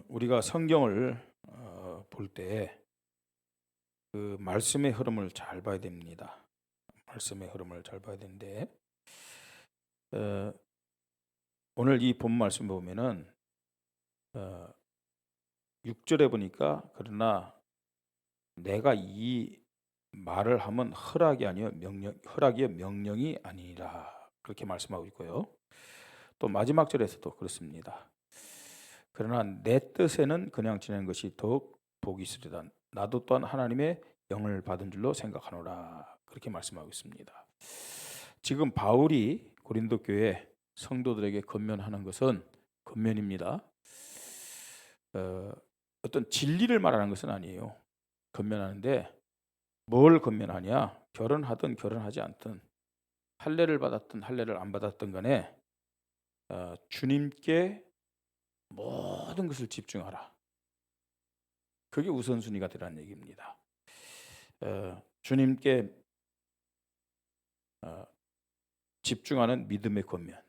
우리가 성경을 볼 때 그 말씀의 흐름을 잘 봐야 됩니다. 말씀의 흐름을 잘 봐야 되는데 어, 오늘 이 본 말씀 보면은 6절에 보니까 그러나 내가 이 말을 하면 허락이 아니요 허락이요 명령이 아니라 그렇게 말씀하고 있고요. 또 마지막 절에서도 그렇습니다. 그러나 내 뜻에는 그냥 지내는 것이 더욱 복이 있으리다. 나도 또한 하나님의 영을 받은 줄로 생각하노라. 그렇게 말씀하고 있습니다. 지금 바울이 고린도 교회 성도들에게 권면하는 것은 권면입니다. 어떤 진리를 말하는 것은 아니에요. 권면하는데 뭘 권면하냐? 결혼하든 결혼하지 않든 할례를 받았든 할례를 안 받았든 간에 주님께 모든 것을 집중하라. 그게 우선순위가 되라는 얘기입니다. 주님께 집중하는 믿음의 권면.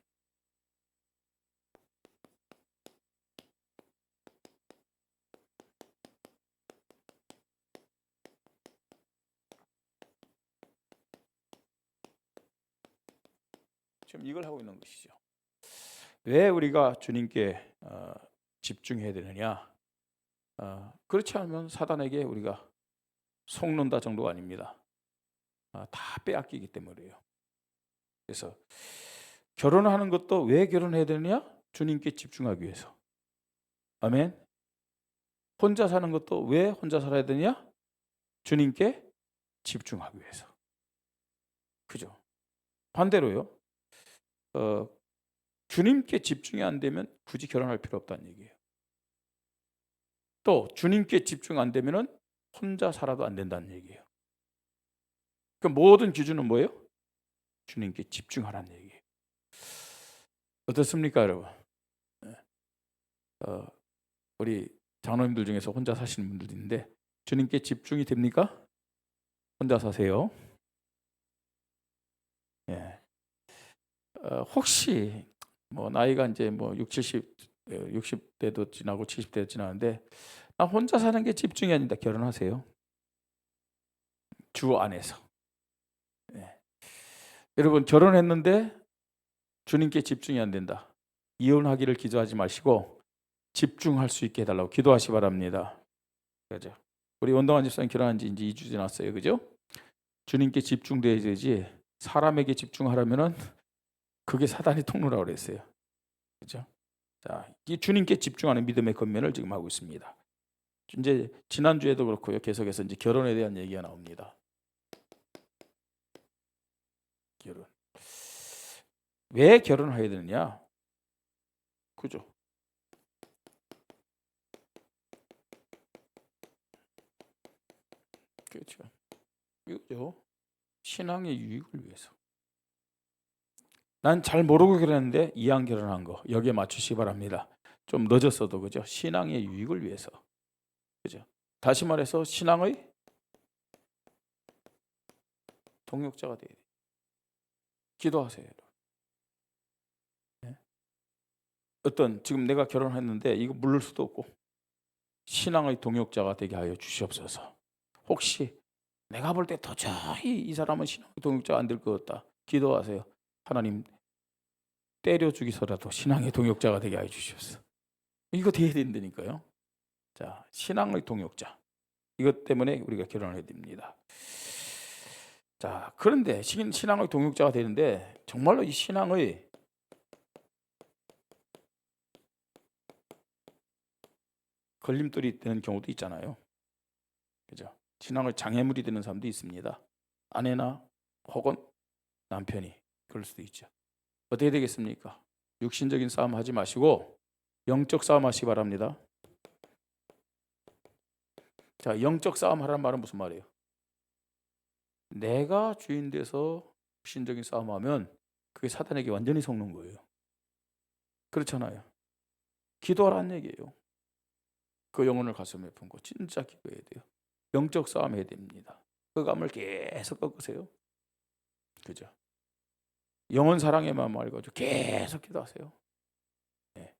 지금 이걸 하고 있는 것이죠. 왜 우리가 주님께 집중해야 되느냐? 그렇지 않으면 사단에게 우리가 속는다 정도가 아닙니다. 다 빼앗기기 때문이에요. 그래서 결혼하는 것도 왜 결혼해야 되느냐? 주님께 집중하기 위해서. 아멘. 혼자 사는 것도 왜 혼자 살아야 되냐? 주님께 집중하기 위해서. 그죠? 반대로요. 주님께 집중이 안 되면 굳이 결혼할 필요 없다는 얘기예요. 또 주님께 집중 안 되면은 혼자 살아도 안 된다는 얘기예요. 그 모든 기준은 뭐예요? 주님께 집중하라는 얘기예요. 어떻습니까, 여러분? 우리 장로님들 중에서 혼자 사시는 분들도 있는데 주님께 집중이 됩니까? 혼자 사세요. 예. 혹시 뭐 나이가 이제 뭐 60대도 지나고 70대도 지나는데 나 혼자 사는 게 집중이 아니다. 결혼하세요. 주 안에서. 예. 여러분 결혼했는데 주님께 집중이 안 된다. 이혼하기를 기도하지 마시고 집중할 수 있게 해달라고 기도하시 바랍니다. 그죠? 우리 원동환 집사님 결혼한 지 이제 2주 지났어요. 그죠? 주님께 집중돼야 되지 사람에게 집중하려면은 그게 사단의 통로라고 그랬어요. 그죠? 자, 이 주님께 집중하는 믿음의 권면을 지금 하고 있습니다. 이제 지난주에도 그렇고요. 계속해서 이제 결혼에 대한 얘기가 나옵니다. 결혼. 왜 결혼을 해야 되느냐? 그죠? 그렇죠. 이거죠. 신앙의 유익을 위해서. 난 잘 모르고 결혼했는데 이왕 결혼한 거 여기에 맞추시기 바랍니다. 좀 늦었어도 그죠? 신앙의 유익을 위해서. 그죠? 다시 말해서 신앙의 동역자가 돼야 돼요. 기도하세요. 네? 어떤 지금 내가 결혼했는데 이거 물을 수도 없고 신앙의 동역자가 되게 하여 주시옵소서. 혹시 내가 볼 때 도저히 이 사람은 신앙의 동역자가 안 될 것 같다. 기도하세요. 하나님 때려 죽이서라도 신앙의 동역자가 되게 하여 주시옵소서. 이거 돼야 된다니까요. 자, 신앙의 동역자. 이것 때문에 우리가 결혼을 해야 됩니다. 자, 그런데 신앙의 동역자가 되는데 정말로 이 신앙의 걸림돌이 되는 경우도 있잖아요. 그죠? 신앙의 장애물이 되는 사람도 있습니다. 아내나 혹은 남편이 그럴 수도 있죠. 어떻게 되겠습니까? 육신적인 싸움 하지 마시고 영적 싸움 하시기 바랍니다. 자, 영적 싸움 하라는 말은 무슨 말이에요? 내가 주인 돼서 육신적인 싸움하면 그게 사단에게 완전히 속는 거예요. 그렇잖아요. 기도하라는 얘기예요. 그 영혼을 가슴에 품고 진짜 기도해야 돼요. 영적 싸움 해야 됩니다. 그 감을 계속 꺾으세요. 그죠? 영혼 사랑의 마음 알고 계속 기도하세요. 네.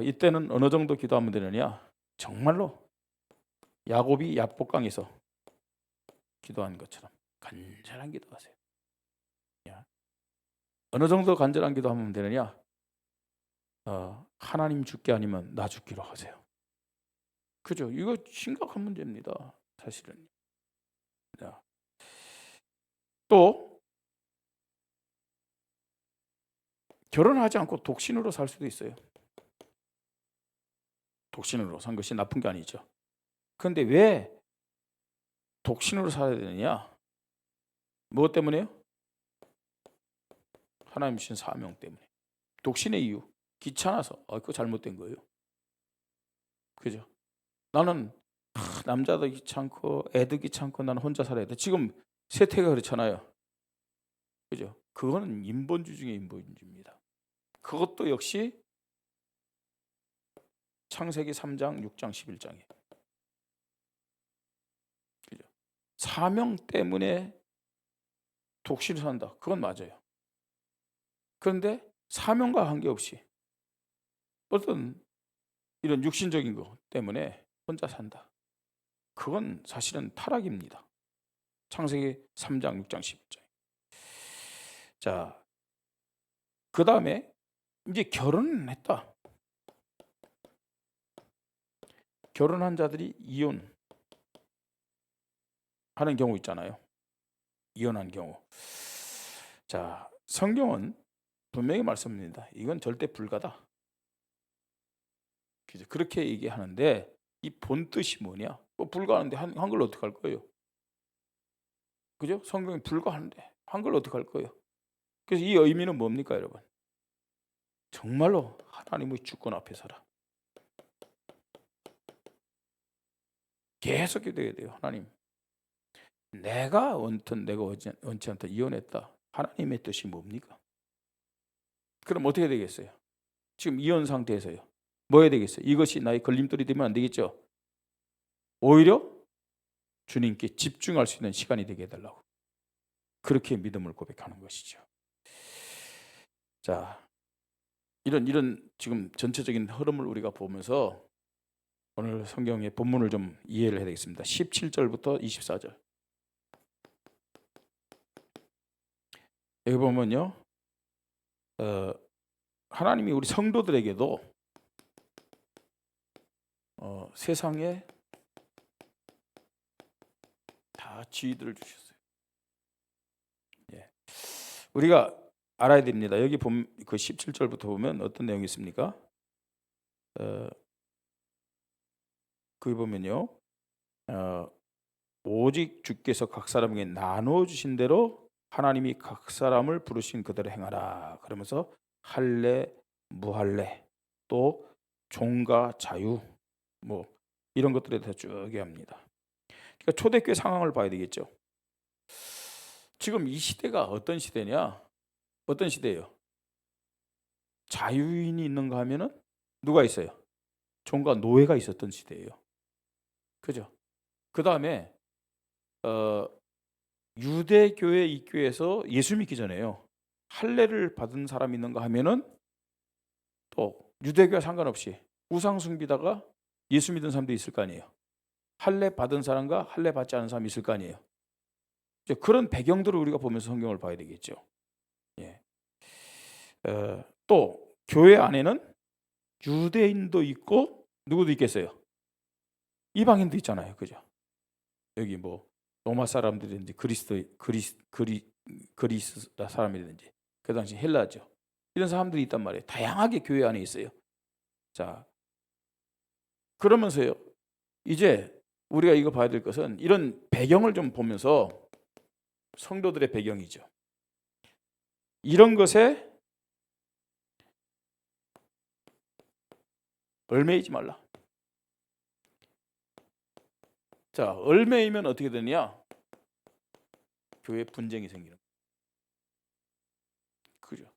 이때는 어느 정도 기도하면 되느냐? 정말로 야곱이 야복강에서 기도한 것처럼 간절한 기도하세요. 어느 정도 간절한 기도하면 되느냐? 하나님 죽게 아니면 나 죽기로 하세요. 그죠? 이거 심각한 문제입니다. 사실은. 자, 또 결혼하지 않고 독신으로 살 수도 있어요. 독신으로 산 것이 나쁜 게 아니죠. 그런데 왜 독신으로 살아야 되느냐? 무엇 때문에요? 하나님 주신 사명 때문에. 독신의 이유, 귀찮아서. 그거 잘못된 거예요. 그죠? 나는 남자도 귀찮고 애도 귀찮고 나는 혼자 살아야 돼. 지금 세태가 그렇잖아요. 그죠? 그거는 인본주의 중에 인본주의입니다. 그것도 역시 창세기 3장, 6장, 11장에. 그죠? 사명 때문에 독신을 산다. 그건 맞아요. 그런데 사명과 관계없이 어떤 이런 육신적인 것 때문에 혼자 산다. 그건 사실은 타락입니다. 창세기 3장, 6장, 11장. 자, 그 다음에 이제 결혼은 했다. 결혼한 자들이 이혼하는 경우 있잖아요. 이혼한 경우. 자, 성경은 분명히 말씀합니다. 이건 절대 불가다. 그렇게 얘기하는데 이 본뜻이 뭐냐? 불가하는데 한글로 어떻게 할 거예요? 그죠? 성경이 불가하는데 한글로 어떻게 할 거예요? 그래서 이 의미는 뭡니까, 여러분? 정말로 하나님의 주권 앞에 서라. 계속 기도해야 돼요. 하나님, 내가 원튼 내가 원치 않다 이혼했다. 하나님의 뜻이 뭡니까? 그럼 어떻게 되겠어요? 지금 이혼 상태에서요. 뭐 해야 되겠어요? 이것이 나의 걸림돌이 되면 안 되겠죠. 오히려 주님께 집중할 수 있는 시간이 되게 해달라고. 그렇게 믿음을 고백하는 것이죠. 자, 이런 지금 전체적인 흐름을 우리가 보면서 오늘 성경의 본문을 좀 이해를 해야 되겠습니다. 17절부터 24절. 여기 보면요, 하나님이 우리 성도들에게도 세상에 다 지위들을 주셨어요. 예. 우리가 알아야 됩니다. 여기 보면 그 17절부터 보면 어떤 내용이 있습니까? 거기 보면요, 오직 주께서 각 사람에게 나눠 주신 대로 하나님이 각 사람을 부르신 그대로 행하라. 그러면서 할례, 무할례, 또 종과 자유, 뭐 이런 것들에 대해서 쭉 얘기합니다. 그러니까 초대교회 상황을 봐야 되겠죠. 지금 이 시대가 어떤 시대냐? 어떤 시대예요? 자유인이 있는가 하면은 누가 있어요? 종과 노예가 있었던 시대예요. 그죠? 그 다음에 유대교회 입교해서 예수 믿기 전에요. 할례를 받은 사람이 있는가 하면은 또 유대교와 상관없이 우상 숭비다가 예수 믿은 사람도 있을 거 아니에요. 할례 받은 사람과 할례 받지 않은 사람이 있을 거 아니에요. 이제 그런 배경들을 우리가 보면서 성경을 봐야 되겠죠. 예. 또 교회 안에는 유대인도 있고 누구도 있겠어요? 이방인도 있잖아요. 그죠? 여기 뭐 로마 사람들이든지 그리스 사람이든지 그 당시 헬라죠. 이런 사람들이 있단 말이에요. 다양하게 교회 안에 있어요. 자, 그러면서요, 이제 우리가 이거 봐야 될 것은 이런 배경을 좀 보면서 성도들의 배경이죠. 이런 것에 얽매이지 말라. 자, 얽매이면 어떻게 되냐? 교회 분쟁이 생기는 거예요. 그죠?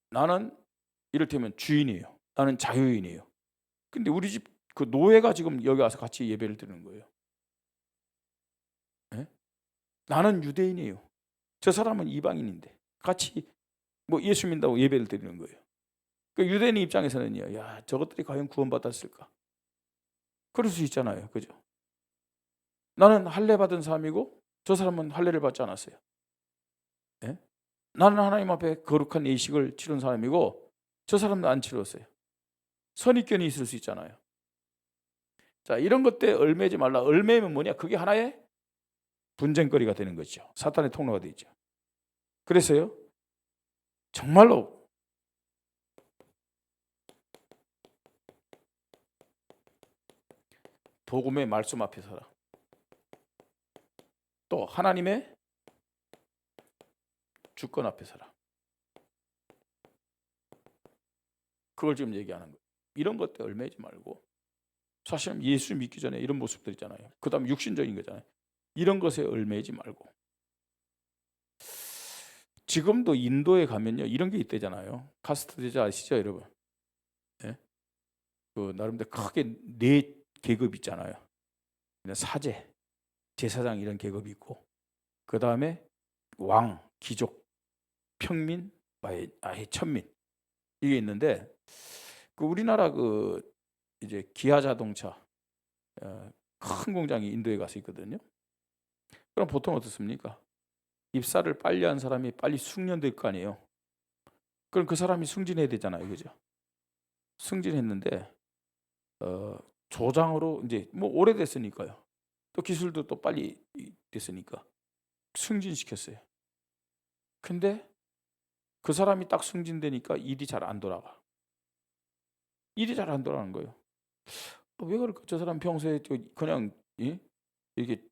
나는 이를테면 주인이에요. 나는 자유인이에요. 근데 우리 집 그 노예가 지금 여기 와서 같이 예배를 드리는 거예요. 네? 나는 유대인이에요. 저 사람은 이방인인데 같이 뭐 예수 믿는다고 예배를 드리는 거예요. 그 유대인 입장에서는요, 야, 저것들이 과연 구원받았을까? 그럴 수 있잖아요, 그죠? 나는 할례 받은 사람이고 저 사람은 할례를 받지 않았어요. 예? 나는 하나님 앞에 거룩한 예식을 치른 사람이고 저 사람도 안 치렀어요. 선입견이 있을 수 있잖아요. 자, 이런 것들에 얽매이지 말라. 얽매이면 뭐냐? 그게 하나의 분쟁거리가 되는 거죠. 사탄의 통로가 되죠. 그래서요, 정말로 복음의 말씀 앞에 서라. 또 하나님의 주권 앞에 서라. 그걸 지금 얘기하는 거예요. 이런 것들 얽매이지 말고, 사실은 예수 믿기 전에 이런 모습들 있잖아요. 그 다음 육신적인 거잖아요. 이런 것에 얽매이지 말고. 지금도 인도에 가면요, 이런 게 있대잖아요. 카스트 제자 아시죠, 여러분? 예? 그 나름대로 크게 4계급 있잖아요. 사제, 제사장 이런 계급이 있고, 그 다음에 왕, 귀족, 평민, 아예 천민, 이게 있는데, 그 우리나라 그 이제 기아 자동차 큰 공장이 인도에 가서 있거든요. 그럼 보통 어떻습니까? 입사를 빨리 한 사람이 빨리 숙련될 거 아니에요. 그럼 그 사람이 승진해야 되잖아요, 그죠? 승진했는데 조장으로 이제 뭐 오래됐으니까요. 또 기술도 또 빨리 됐으니까 승진시켰어요. 근데 그 사람이 딱 승진되니까 일이 잘 안 돌아가. 일이 잘 안 돌아가는 거예요. 왜 그럴까? 저 사람 평소에 그냥 이렇게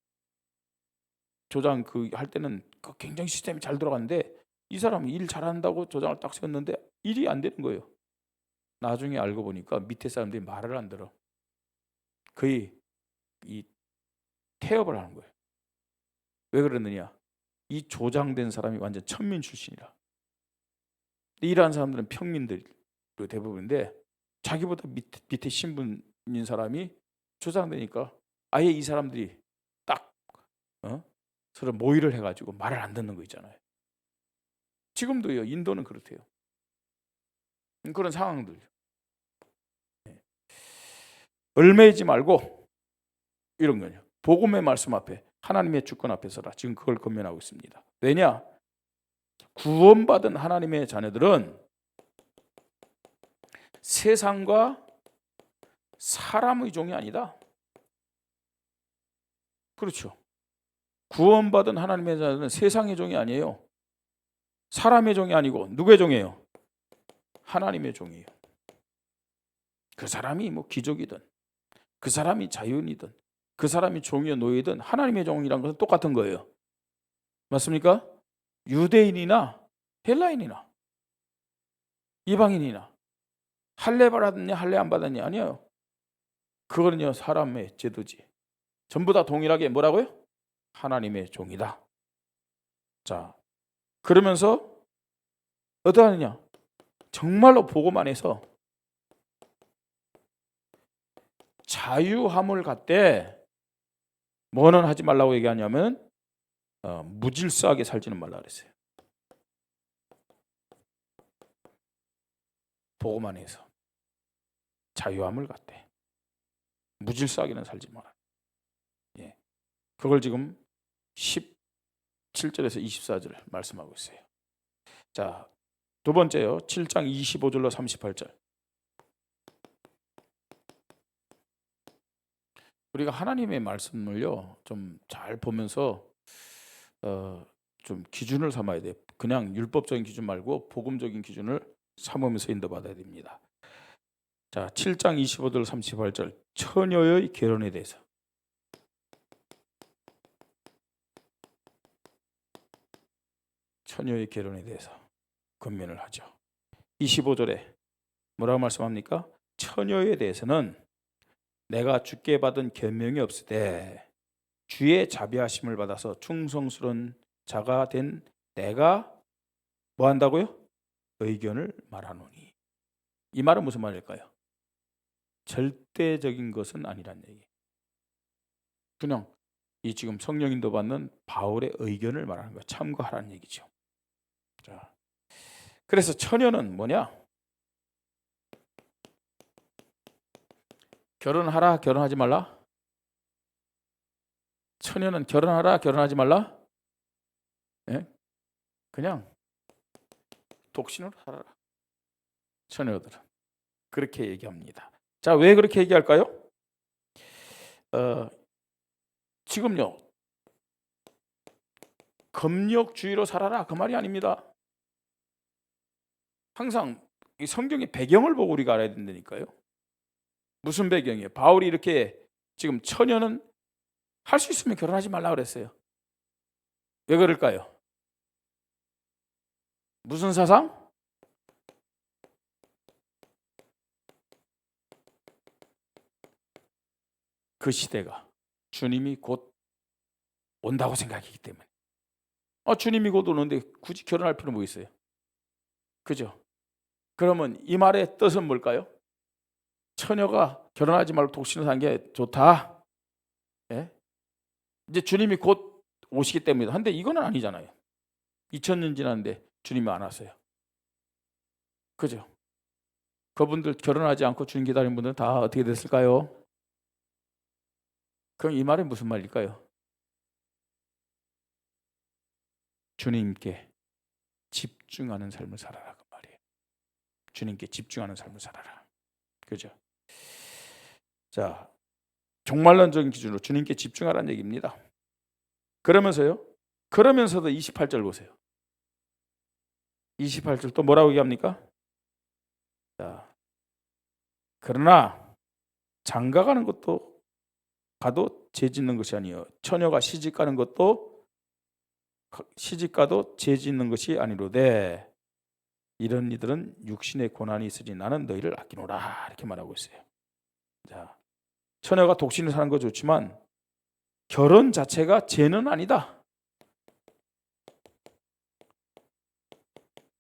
조장 그 할 때는 굉장히 시스템이 잘 돌아가는데 이 사람이 일 잘한다고 조장을 딱 세웠는데 일이 안 되는 거예요. 나중에 알고 보니까 밑에 사람들이 말을 안 들어. 거의 이 태업을 하는 거예요. 왜 그러느냐? 이 조장된 사람이 완전 천민 출신이라. 일하는 사람들은 평민들 대부분인데 자기보다 밑에 신분인 사람이 조장되니까 아예 이 사람들이 딱 서로 모의를 해가지고 말을 안 듣는 거 있잖아요. 지금도요, 인도는 그렇대요. 그런 상황들. 얽매이지 말고 이런 거요. 복음의 말씀 앞에, 하나님의 주권 앞에 서라. 지금 그걸 권면하고 있습니다. 왜냐? 구원받은 하나님의 자녀들은 세상과 사람의 종이 아니다. 그렇죠. 구원받은 하나님의 자녀들은 세상의 종이 아니에요. 사람의 종이 아니고 누구의 종이에요? 하나님의 종이에요. 그 사람이 뭐 귀족이든 그 사람이 자유인이든 그 사람이 종이여 노예든 하나님의 종이란 것은 똑같은 거예요. 맞습니까? 유대인이나 헬라인이나 이방인이나 할례 받았냐 할례 안 받았냐 아니에요. 그거는요 사람의 제도지. 전부 다 동일하게 뭐라고요? 하나님의 종이다. 자, 그러면서 어떠하느냐? 정말로 복음 안에서 자유함을 갖되 뭐는 하지 말라고 얘기하냐면 무질서하게 살지는 말라 그랬어요. 복음 안에서 자유함을 갖되 무질서하게는 살지 마라. 예, 그걸 지금 17절에서 24절 말씀하고 있어요. 자, 두 번째요. 7장 25절로 38절. 우리가 하나님의 말씀을요 좀 잘 보면서 좀 기준을 삼아야 돼요. 그냥 율법적인 기준 말고 복음적인 기준을 삼으면서 인도받아야 됩니다. 자, 7장 25절 38절 처녀의 결혼에 대해서. 처녀의 결혼에 대해서 권면을 하죠. 25절에 뭐라고 말씀합니까? 처녀에 대해서는 내가 주께 받은 계명이 없으되 주의 자비하심을 받아서 충성스러운 자가 된 내가 뭐 한다고요? 의견을 말하노니. 이 말은 무슨 말일까요? 절대적인 것은 아니란 얘기. 그냥 이 지금 성령 인도 받는 바울의 의견을 말하는 거예요. 참고하라는 얘기죠. 자, 그래서 처녀는 뭐냐? 결혼하라, 결혼하지 말라? 처녀는 결혼하라, 결혼하지 말라? 예? 그냥 독신으로 살아라. 처녀들은 그렇게 얘기합니다. 자, 왜 그렇게 얘기할까요? 지금요, 금욕주의로 살아라 그 말이 아닙니다. 항상 이 성경의 배경을 보고 우리가 알아야 된다니까요. 무슨 배경이에요? 바울이 이렇게 지금 처녀는 할 수 있으면 결혼하지 말라 그랬어요. 왜 그럴까요? 무슨 사상? 그 시대가 주님이 곧 온다고 생각이기 때문에. 주님이 곧 오는데 굳이 결혼할 필요는 뭐 있어요? 그죠? 그러면 이 말의 뜻은 뭘까요? 처녀가 결혼하지 말고 독신을 사는 게 좋다. 예? 이제 주님이 곧 오시기 때문에. 한데 이건 아니잖아요. 2000년 지났는데 주님이 안 왔어요. 그죠? 그분들 결혼하지 않고 주님 기다리는 분들은 다 어떻게 됐을까요? 그럼 이 말이 무슨 말일까요? 주님께 집중하는 삶을 살아라 그 말이에요. 주님께 집중하는 삶을 살아라. 그죠? 자, 종말론적인 기준으로 주님께 집중하라는 얘기입니다. 그러면서도 28절 보세요. 28절 또 뭐라고 얘기합니까? 자, 그러나 장가가는 것도 가도 죄짓는 것이 아니요 처녀가 시집가는 것도 시집가도 죄짓는 것이 아니로되 이런 이들은 육신의 고난이 있으니 나는 너희를 아끼노라 이렇게 말하고 있어요. 자, 처녀가 독신을 사는 거 좋지만 결혼 자체가 죄는 아니다.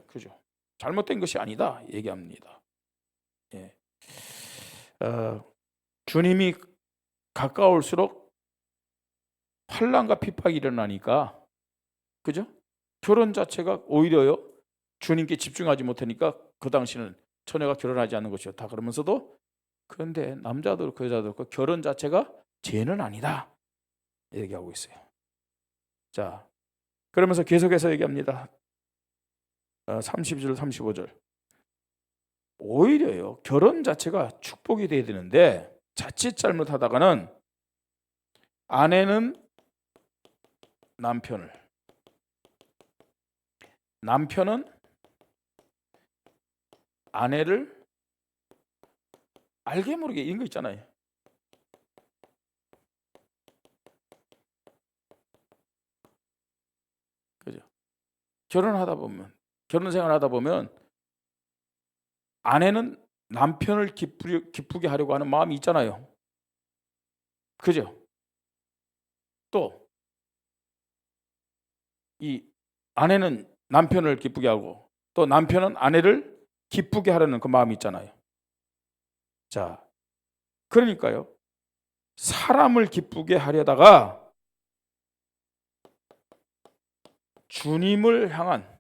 그죠? 잘못된 것이 아니다 얘기합니다. 예. 주님이 가까울수록 환난과 핍박이 일어나니까, 그죠? 결혼 자체가 오히려요 주님께 집중하지 못하니까 그 당시는 처녀가 결혼하지 않는 것이었다. 그러면서도 그런데 남자도 그렇고 여자도 그렇고 결혼 자체가 죄는 아니다 얘기하고 있어요. 자, 그러면서 계속해서 얘기합니다. 30절 35절 오히려요 결혼 자체가 축복이 돼야 되는데 자칫 잘못하다가는 아내는 남편은 아내를 알게 모르게 이런 거 있잖아요. 그죠? 결혼 생활하다 보면 아내는 남편을 기쁘게 하려고 하는 마음이 있잖아요. 그죠? 또 이 아내는 남편을 기쁘게 하고 또 남편은 아내를 기쁘게 하려는 그 마음이 있잖아요. 자, 그러니까요 사람을 기쁘게 하려다가 주님을 향한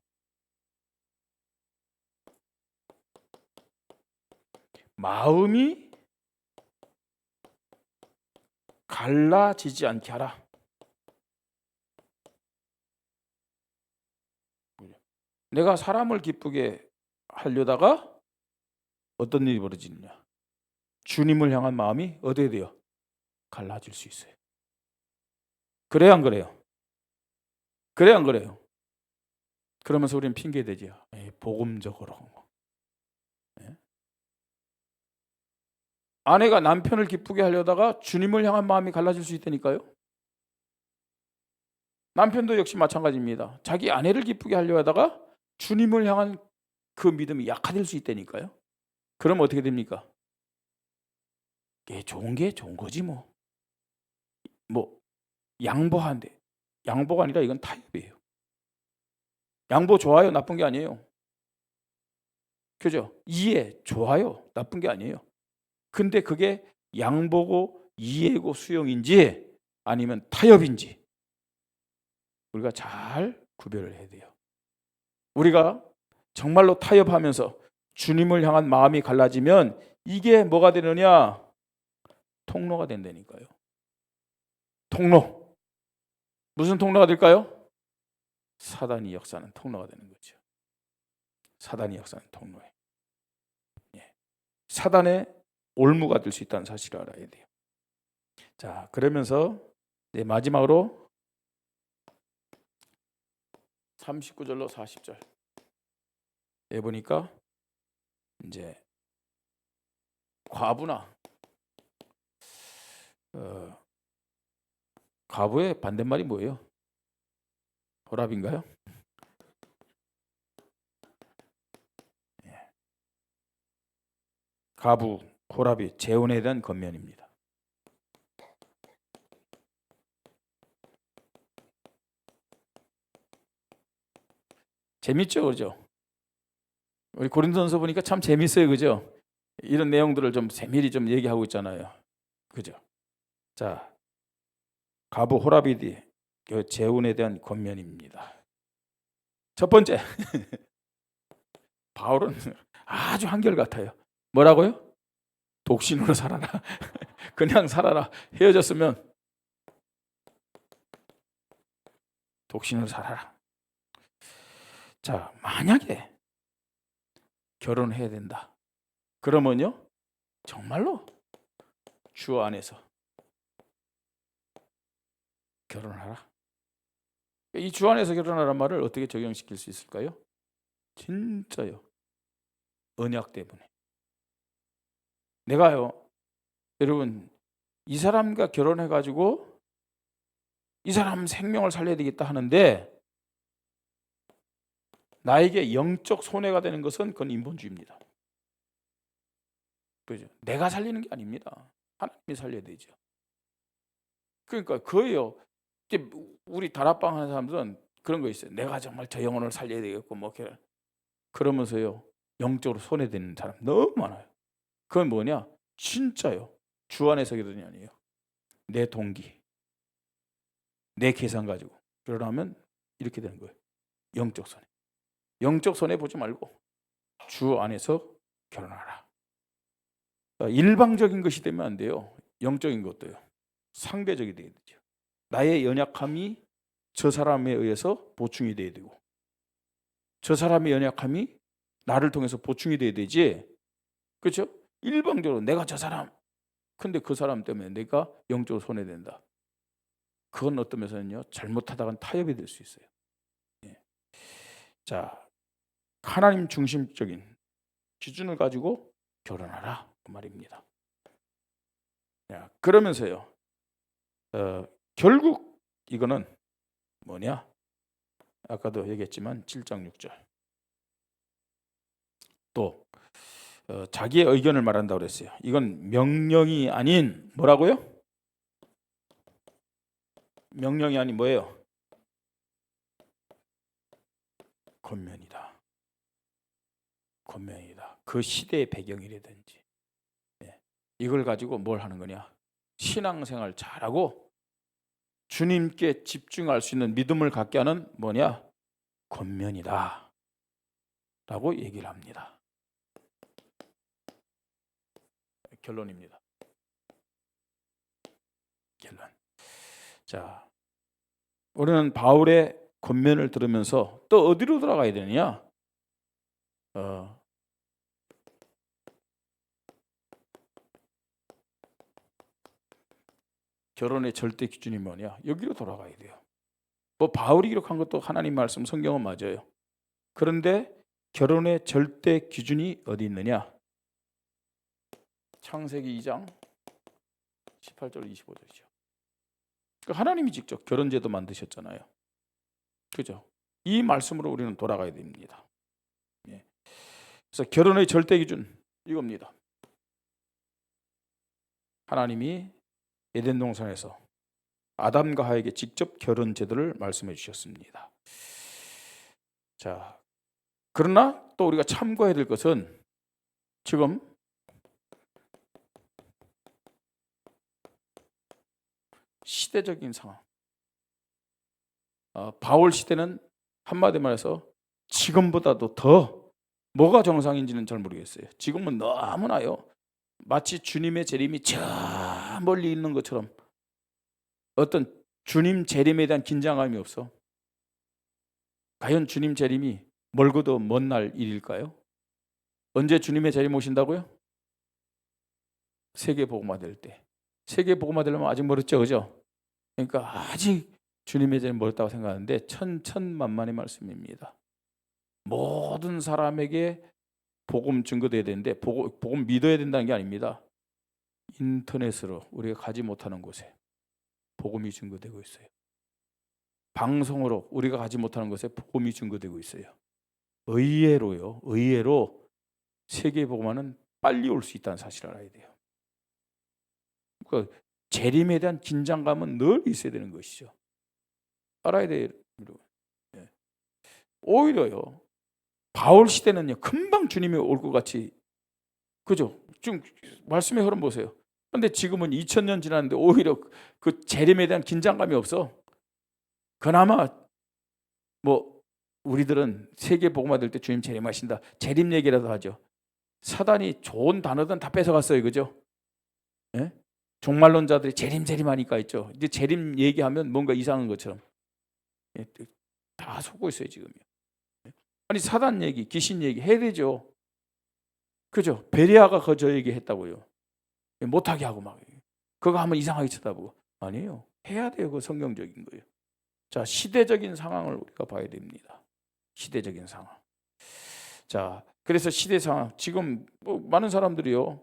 마음이 갈라지지 않게 하라. 내가 사람을 기쁘게 하려다가 어떤 일이 벌어지느냐? 주님을 향한 마음이 어디에 돼요? 갈라질 수 있어요. 그래요, 안 그래요? 그래요, 안 그래요? 그러면서 우리는 핑계대죠. 복음적으로. 아내가 남편을 기쁘게 하려다가 주님을 향한 마음이 갈라질 수 있다니까요. 남편도 역시 마찬가지입니다. 자기 아내를 기쁘게 하려 하다가 주님을 향한 그 믿음이 약화될 수 있다니까요. 그럼 어떻게 됩니까? 좋은 게 좋은 거지 뭐. 양보한데 양보가 아니라 이건 타협이에요. 양보 좋아요, 나쁜 게 아니에요. 그죠? 이해 좋아요, 나쁜 게 아니에요. 근데 그게 양보고 이해고 수용인지 아니면 타협인지 우리가 잘 구별을 해야 돼요. 우리가 정말로 타협하면서 주님을 향한 마음이 갈라지면 이게 뭐가 되느냐? 통로가 된다니까요. 통로. 무슨 통로가 될까요? 사단이 역사하는 통로가 되는 거죠. 사단이 역사하는 통로에. 사단의 올무가 될 수 있다는 사실을 알아야 돼요. 자, 그러면서 마지막으로 39절로 40절 보니까 이제 과부나 과부의 반대말이 뭐예요? 호랍인가요? 과부, 호랍이 재혼에 대한 권면입니다. 재밌죠, 그죠? 우리 고린도전서 보니까 참 재밌어요, 그죠? 이런 내용들을 좀 세밀히 좀 얘기하고 있잖아요, 그죠? 자, 과부 호랍이 그 재혼에 대한 권면입니다. 첫 번째, 바울은 아주 한결같아요. 뭐라고요? 독신으로 살아라. 그냥 살아라. 헤어졌으면 독신으로 살아라. 자, 만약에 결혼해야 된다. 그러면요, 정말로 주 안에서 결혼하라. 이 주 안에서 결혼하라는 말을 어떻게 적용시킬 수 있을까요? 진짜요. 언약 때문에. 내가요, 여러분, 이 사람과 결혼해가지고 이 사람 생명을 살려야 되겠다 하는데 나에게 영적 손해가 되는 것은 그건 인본주의입니다. 그죠? 내가 살리는 게 아닙니다. 하나님이 살려야 되죠. 그러니까 그예요. 우리 다락방 하는 사람들은 그런 거 있어요. 내가 정말 저 영혼을 살려야 되겠고 뭐 그러면서요, 영적으로 손해되는 사람 너무 많아요. 그건 뭐냐? 진짜요. 주 안에서 결혼이 아니에요. 내 동기, 내 계산 가지고 결혼하면 이렇게 되는 거예요. 영적 손해. 영적 손해 보지 말고 주 안에서 결혼하라. 일방적인 것이 되면 안 돼요. 영적인 것도요. 상대적이 돼야 되죠. 나의 연약함이 저 사람에 의해서 보충이 돼야 되고 저 사람의 연약함이 나를 통해서 보충이 돼야 되지. 그렇죠? 일방적으로 내가 저 사람, 근데 그 사람 때문에 내가 영적으로 손해된다. 그건 어떤 면에서는요, 잘못하다간 타협이 될 수 있어요. 자, 하나님 중심적인 기준을 가지고 결혼하라 그 말입니다. 그러면서요, 결국 이거는 뭐냐? 아까도 얘기했지만 7장 6절 또 자기의 의견을 말한다고 그랬어요. 이건 명령이 아닌 뭐라고요? 명령이 아닌 뭐예요? 권면이다. 권면이다. 그 시대의 배경이라든지 이걸 가지고 뭘 하는 거냐? 신앙생활 잘하고 주님께 집중할 수 있는 믿음을 갖게 하는 뭐냐? 권면이다 라고 얘기를 합니다. 결론입니다. 결론. 자, 우리는 바울의 권면을 들으면서 또 어디로 돌아가야 되느냐? 결혼의 절대 기준이 뭐냐? 여기로 돌아가야 돼요. 뭐 바울이 기록한 것도 하나님 말씀 성경은 맞아요. 그런데 결혼의 절대 기준이 어디 있느냐? 창세기 2장 18절 25절이죠. 그러니까 하나님이 직접 결혼제도 만드셨잖아요. 그죠? 이 말씀으로 우리는 돌아가야 됩니다. 그래서 결혼의 절대 기준 이겁니다. 하나님이 에덴 동산에서 아담과 하에게 직접 결혼 제도를 말씀해 주셨습니다. 자, 그러나 또 우리가 참고해야 될 것은 지금 시대적인 상황. 바울 시대는 한마디 말해서 지금보다도 더 뭐가 정상인지는 잘 모르겠어요. 지금은 너무나요. 마치 주님의 재림이 저 멀리 있는 것처럼 어떤 주님 재림에 대한 긴장감이 없어. 과연 주님 재림이 멀고도 먼 날 일일까요? 언제 주님의 재림 오신다고요? 세계 복음화 될 때. 세계 복음화 되려면 아직 멀었죠, 그죠? 그러니까 아직 주님의 재림 멀었다고 생각하는데 천천만만의 말씀입니다. 모든 사람에게 복음 증거돼야 되는데 복음 믿어야 된다는 게 아닙니다. 인터넷으로 우리가 가지 못하는 곳에 복음이 증거되고 있어요. 방송으로 우리가 가지 못하는 곳에 복음이 증거되고 있어요. 의외로 세계 복음화는 빨리 올 수 있다는 사실을 알아야 돼요. 그러니까 재림에 대한 긴장감은 늘 있어야 되는 것이죠. 알아야 돼요. 오히려요, 바울 시대는요 금방 주님이 올 것 같이, 그죠? 지금 말씀의 흐름 보세요. 그런데 지금은 2000년 지났는데 오히려 그 재림에 대한 긴장감이 없어. 그나마 뭐 우리들은 세계 복음화 될 때 주님 재림하신다, 재림 얘기라도 하죠. 사단이 좋은 단어든 다 뺏어갔어요, 그죠? 예? 종말론자들이 재림 하니까 있죠. 이제 재림 얘기하면 뭔가 이상한 것처럼 다 속고 있어요 지금요. 아니 사단 얘기, 귀신 얘기 해야 되죠. 그죠? 베레아가 저 얘기 했다고요. 못하게 하고 막 그거 하면 이상하게 쳐다보고. 아니에요. 해야 돼요. 그 성경적인 거예요. 자, 시대적인 상황을 우리가 봐야 됩니다. 시대적인 상황. 자, 그래서 시대 상황. 지금 뭐 많은 사람들이요,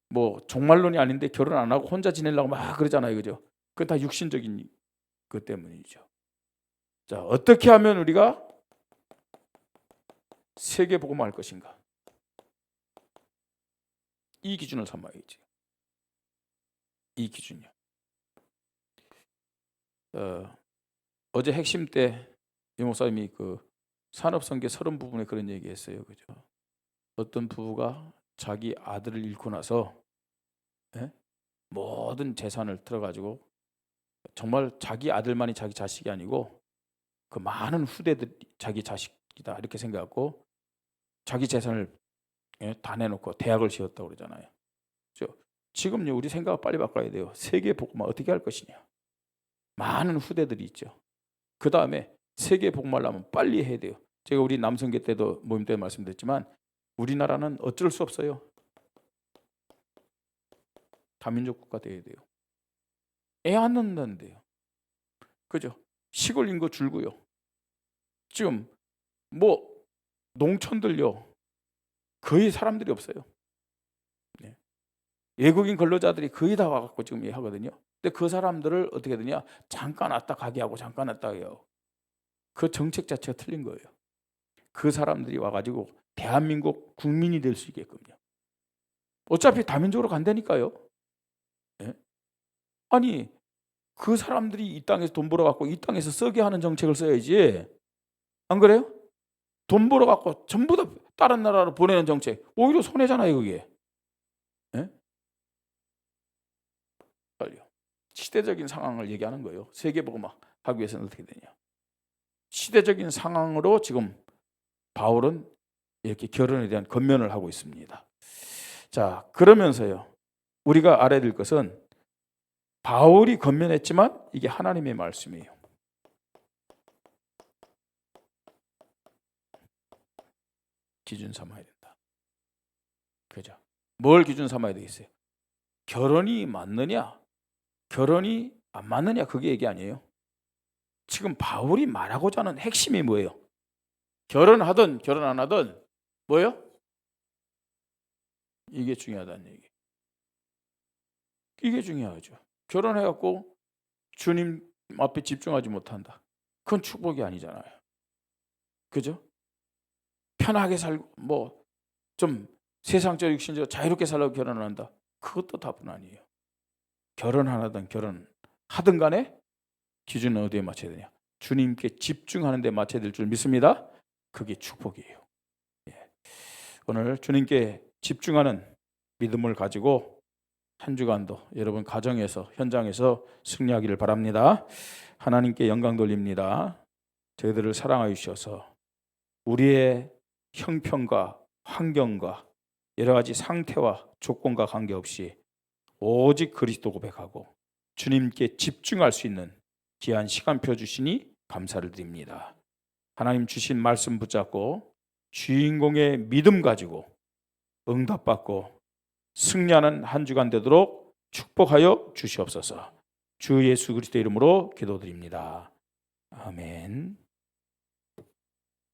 뭐 종말론이 아닌데 결혼 안 하고 혼자 지내려고 막 그러잖아요, 그죠? 그건 다 육신적인 것 때문이죠. 자, 어떻게 하면 우리가 세계 복음화할 것인가? 이 기준을 삼아야지. 이 기준이요. 어제 핵심 때 이 목사님이 그 산업성계 30부분에 그런 얘기했어요, 그죠? 어떤 부부가 자기 아들을 잃고 나서 모든 재산을 틀어가지고 정말 자기 아들만이 자기 자식이 아니고 그 많은 후대들 자기 자식이다 이렇게 생각하고 자기 재산을 다 내놓고 대학을 지었다고 그러잖아요. 지금요 우리 생각을 빨리 바꿔야 돼요. 세계 복음화 어떻게 할 것이냐. 많은 후대들이 있죠. 그 다음에 세계 복음화하려면 빨리 해야 돼요. 제가 우리 남성계 때도 모임 때 말씀드렸지만 우리나라는 어쩔 수 없어요. 다민족 국가 돼야 돼요. 애 안 낳는다는데요. 그죠? 시골 인구 줄고요. 지금 뭐 농촌들요 거의 사람들이 없어요. 외국인 근로자들이 거의 다 와갖고 지금 하거든요. 근데 그 사람들을 어떻게 되냐? 잠깐 왔다 가게 하고 잠깐 왔다 해요. 그 정책 자체가 틀린 거예요. 그 사람들이 와가지고 대한민국 국민이 될 수 있게끔요. 어차피 다민족으로 간다니까요. 아니 그 사람들이 이 땅에서 돈 벌어갖고 이 땅에서 쓰게 하는 정책을 써야지. 안 그래요? 돈 벌어갖고 전부 다 다른 나라로 보내는 정책 오히려 손해잖아요 그게. 빨리요. 시대적인 상황을 얘기하는 거예요. 세계복음화 하기 위해서는 어떻게 되냐. 시대적인 상황으로 지금 바울은 이렇게 결혼에 대한 권면을 하고 있습니다. 자, 그러면서요 우리가 알아야 될 것은 바울이 권면했지만 이게 하나님의 말씀이에요. 기준 삼아야 된다. 그죠? 뭘 기준 삼아야 되겠어요? 결혼이 맞느냐, 결혼이 안 맞느냐 그게 얘기 아니에요. 지금 바울이 말하고자 하는 핵심이 뭐예요? 결혼하든 결혼 안 하든 뭐예요? 이게 중요하다는 얘기. 이게 중요하죠. 결혼해갖고 주님 앞에 집중하지 못한다. 그건 축복이 아니잖아요. 그죠? 편하게 살고 뭐 좀 세상적 육신적 자유롭게 살려고 결혼을 한다. 그것도 답은 아니에요. 결혼 안 하든 결혼 하든 간에 기준은 어디에 맞춰야 되냐? 주님께 집중하는 데 맞춰야 될 줄 믿습니다. 그게 축복이에요. 오늘 주님께 집중하는 믿음을 가지고 한 주간도 여러분 가정에서 현장에서 승리하기를 바랍니다. 하나님께 영광 돌립니다. 저희들을 사랑하여 주셔서 우리의 형편과 환경과 여러 가지 상태와 조건과 관계없이 오직 그리스도 고백하고 주님께 집중할 수 있는 귀한 시간표 주시니 감사를 드립니다. 하나님 주신 말씀 붙잡고 주인공의 믿음 가지고 응답받고 승리하는 한 주간 되도록 축복하여 주시옵소서. 주 예수 그리스도 이름으로 기도드립니다. 아멘.